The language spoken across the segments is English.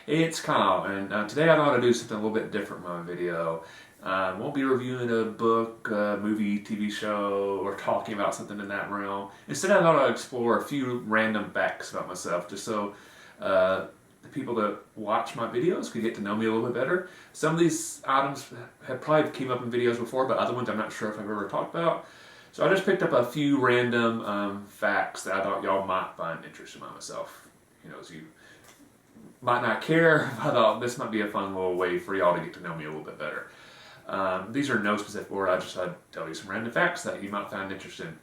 Hey, it's Kyle, and today I thought I'd do something a little bit different in my video. Won't be reviewing a book, movie, TV show, or talking about something in that realm. Instead, I thought I'd explore a few random facts about myself, just so the people that watch my videos could get to know me a little bit better. Some of these items have probably came up in videos before, but other ones I'm not sure if I've ever talked about. So I just picked up a few random facts that I thought y'all might find interesting about myself. You know, as you might not care, but I thought this might be a fun little way for y'all to get to know me a little bit better. These are no specific order, I'd tell you some random facts that you might find interesting.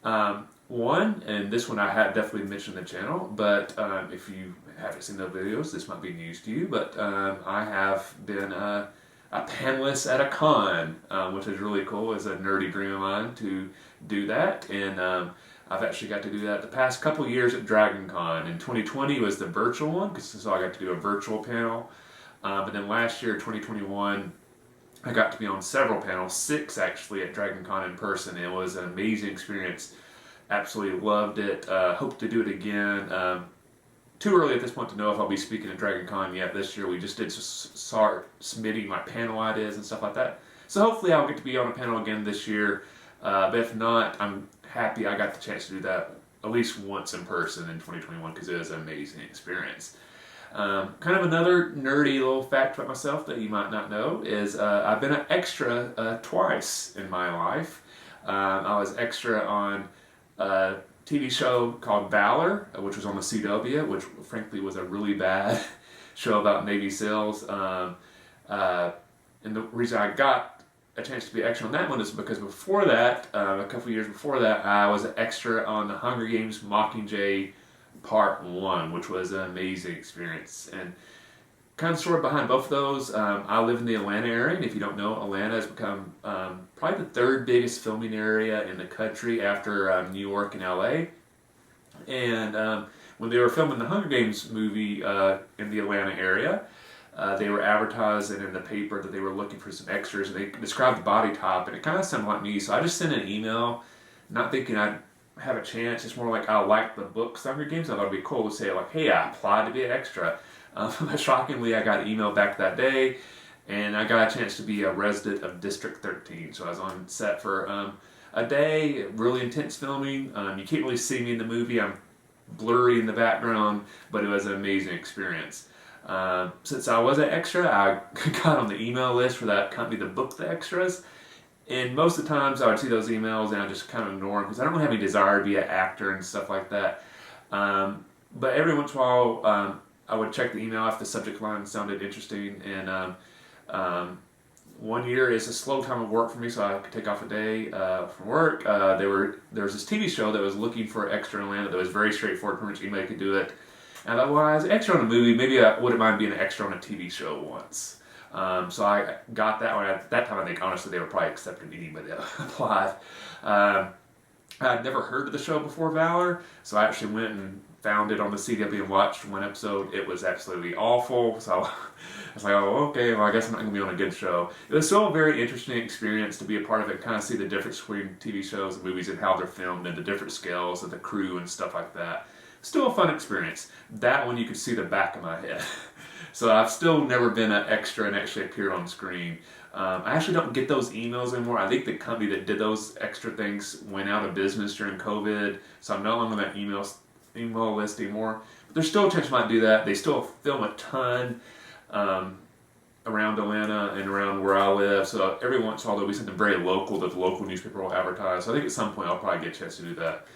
One, and this one I had definitely mentioned in the channel, but if you haven't seen the videos, this might be news to you, but I have been a panelist at a con, which is really cool. It's a nerdy dream of mine to do that, and I've actually got to do that the past couple years at DragonCon. In 2020 was the virtual one, because so I got to do a virtual panel. But then last year, 2021, I got to be on several panels, 6 actually, at DragonCon in person. It was an amazing experience. Absolutely loved it. Hope to do it again. Too early at this point to know if I'll be speaking at DragonCon yet this year. We just did start submitting my panel ideas and stuff like that. So hopefully I'll get to be on a panel again this year. But if not, I'm happy I got the chance to do that at least once in person in 2021 because it was an amazing experience. Kind of another nerdy little fact about myself that you might not know is I've been an extra twice in my life. I was extra on a TV show called Valor, which was on the CW, which frankly was a really bad show about Navy SEALs. And the reason I got a chance to be extra on that one is because before that, a couple years before that, I was an extra on the Hunger Games Mockingjay Part 1, which was an amazing experience. And kind of sort of behind both of those, I live in the Atlanta area, and if you don't know, Atlanta has become probably the 3rd biggest filming area in the country after New York and LA. And when they were filming the Hunger Games movie in the Atlanta area, they were advertising in the paper that they were looking for some extras, and they described the body type, and it kind of sounded like me, so I just sent an email, not thinking I'd have a chance. It's more like I like the book Hunger Games. I thought it'd be cool to say like, hey, I applied to be an extra. But shockingly, I got an email back that day, and I got a chance to be a resident of District 13. So I was on set for a day, really intense filming. You can't really see me in the movie. I'm blurry in the background, but it was an amazing experience. Since I was an extra, I got on the email list for that company to book the extras. And most of the times I would see those emails and I just kind of ignore them because I don't have any desire to be an actor and stuff like that. But every once in a while, I would check the email if the subject line sounded interesting. And one year is a slow time of work for me, so I could take off a day from work. There was this TV show that was looking for an extra in Atlanta that was very straightforward, pretty much anybody could do it. And I thought, well, as an extra on a movie, maybe I wouldn't mind being an extra on a TV show once. So I got that one. At that time, I think, honestly, they were probably accepting anybody that applied. I'd never heard of the show before Valor, so I actually went and found it on the CW and watched one episode. It was absolutely awful, so I was like, oh, okay, well, I guess I'm not going to be on a good show. It was still a very interesting experience to be a part of it, kind of see the difference between TV shows and movies and how they're filmed and the different scales of the crew and stuff like that. Still a fun experience. That one you could see the back of my head. So I've still never been an extra and actually appeared on screen. I actually don't get those emails anymore. I think the company that did those extra things went out of business during COVID, so I'm no longer on that email list anymore. But there's still a chance I might do that. They still film a ton around Atlanta and around where I live, so every once in a while there'll be something very local that the local newspaper will advertise. So I think at some point I'll probably get a chance to do that.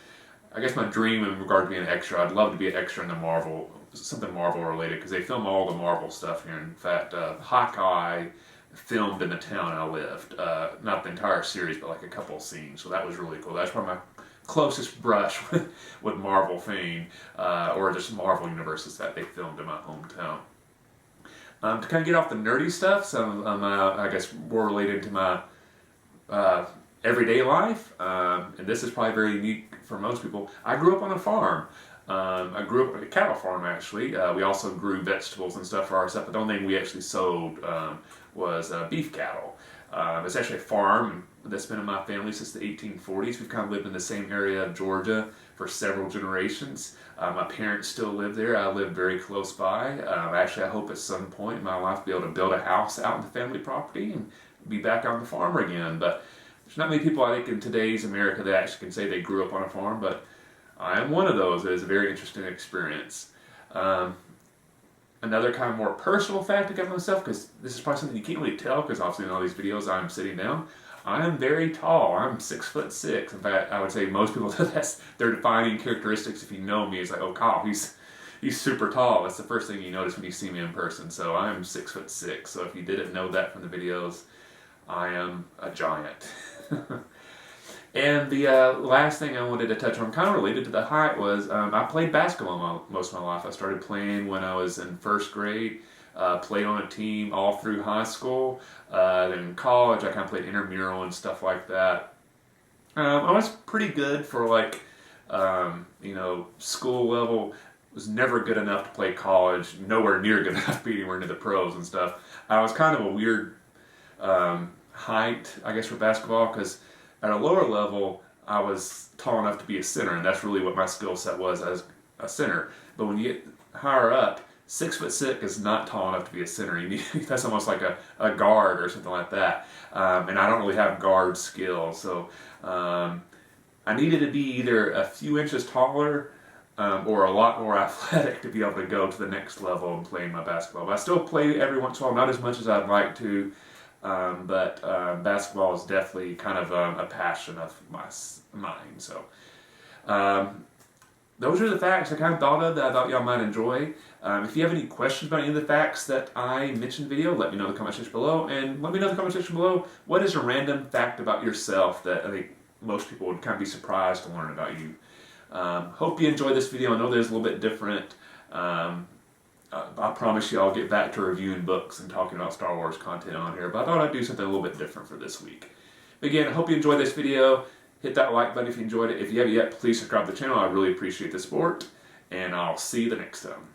I guess my dream in regard to being an extra, I'd love to be an extra in the Marvel, something Marvel related, because they film all the Marvel stuff here. In fact, Hawkeye filmed in the town I lived. Not the entire series, but like a couple of scenes. So that was really cool. That's probably my closest brush with Marvel fame, or just Marvel universes that they filmed in my hometown. To kind of get off the nerdy stuff, some I guess more related to my everyday life, and this is probably very unique for most people. I grew up on a farm. I grew up on a cattle farm, actually. We also grew vegetables and stuff for our stuff, but the only thing we actually sold was beef cattle. It's actually a farm that's been in my family since the 1840s. We've kind of lived in the same area of Georgia for several generations. My parents still live there. I live very close by. Actually, I hope at some point in my life be able to build a house out on the family property and be back on the farm again. But there's not many people, I think, in today's America that actually can say they grew up on a farm, but I am one of those. It is a very interesting experience. Another kind of more personal fact about myself, because this is probably something you can't really tell, because obviously in all these videos I'm sitting down, I am very tall. I'm 6'6". In fact, I would say most people, that's their defining characteristics. If you know me, it's like, oh, Kyle, he's super tall. That's the first thing you notice when you see me in person. So I'm 6'6". So if you didn't know that from the videos, I am a giant. And the last thing I wanted to touch on, kind of related to the height, was I played basketball most of my life. I started playing when I was in first grade, played on a team all through high school. Then in college, I kind of played intramural and stuff like that. I was pretty good for like, school level. Was never good enough to play college, nowhere near good enough to be anywhere near the pros and stuff. I was kind of a weird height, I guess, for basketball, because at a lower level, I was tall enough to be a center, and that's really what my skill set was as a center. But when you get higher up, 6'6" is not tall enough to be a center. You need, that's almost like a guard or something like that. And I don't really have guard skills, so I needed to be either a few inches taller or a lot more athletic to be able to go to the next level and play my basketball. But I still play every once in a while, not as much as I'd like to. But basketball is definitely kind of a passion of mine. So those are the facts I kind of thought of that I thought y'all might enjoy. If you have any questions about any of the facts that I mentioned in the video, let me know in the comment section below. And let me know in the comment section below, what is a random fact about yourself that I think most people would kind of be surprised to learn about you. Hope you enjoyed this video. I know there's a little bit different. I promise you I'll get back to reviewing books and talking about Star Wars content on here, but I thought I'd do something a little bit different for this week. But again, I hope you enjoyed this video. Hit that like button if you enjoyed it. If you haven't yet, please subscribe to the channel. I really appreciate the support, and I'll see you the next time.